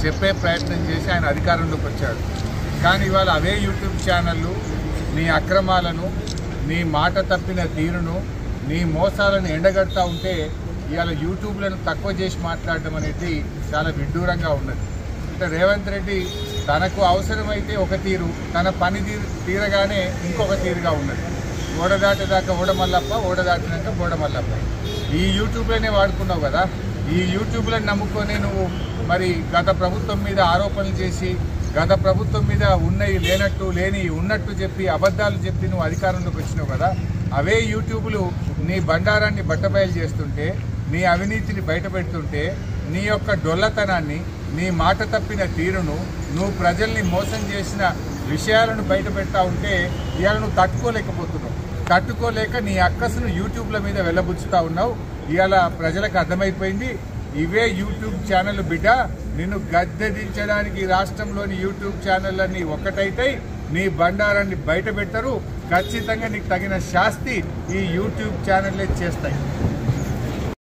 చెప్పే ప్రయత్నం చేసి ఆయన అధికారంలోకి వచ్చాడు. కానీ ఇవాళ అవే యూట్యూబ్ ఛానళ్ళు నీ అక్రమాలను, నీ మాట తప్పిన తీరును, నీ మోసాలను ఎండగడతా ఉంటే ఇవాళ యూట్యూబ్లను తక్కువ చేసి మాట్లాడడం అనేది చాలా విడ్డూరంగా ఉన్నది. అంటే రేవంత్ రెడ్డి తనకు అవసరమైతే ఒక తీరు, తన పని తీరగానే ఇంకొక తీరుగా ఉన్నది. ఓడదాటేదాకా ఓడమల్లప్ప, ఓడదాటినాక ఓడమల్లప్ప. ఈ యూట్యూబ్లోనే వాడుకున్నావు కదా. ఈ యూట్యూబ్లను నమ్ముకొని నువ్వు మరి గత ప్రభుత్వం మీద ఆరోపణలు చేసి, గత ప్రభుత్వం మీద ఉన్నవి లేనట్టు, లేని ఉన్నట్టు చెప్పి, అబద్ధాలు చెప్పి నువ్వు అధికారంలోకి వచ్చినావు కదా. అవే యూట్యూబ్లు నీ బండారాన్ని బట్టబయలు చేస్తుంటే, నీ అవినీతిని బయటపెడుతుంటే, నీ యొక్క డొల్లతనాన్ని, నీ మాట తప్పిన తీరును, నువ్వు ప్రజల్ని మోసం చేసిన విషయాలను బయట పెడతా ఉంటే ఇవాళ నువ్వు తట్టుకోలేకపోతున్నావు. తట్టుకోలేక నీ అక్కసును యూట్యూబ్ల మీద వెళ్ళబుచ్చుతా ఉన్నావు. ఇవాళ ప్రజలకు అర్థమైపోయింది, ఇవే యూట్యూబ్ ఛానల్ బిడ్డ నిన్ను గద్దెదించడానికి రాష్ట్రంలోని యూట్యూబ్ ఛానళ్ళన్నీ ఒక్కటైతే నీ బండారాన్ని బయట పెడతారు. ఖచ్చితంగా నీకు తగిన శాస్తి ఈ యూట్యూబ్ ఛానళ్ళే చేస్తాయి.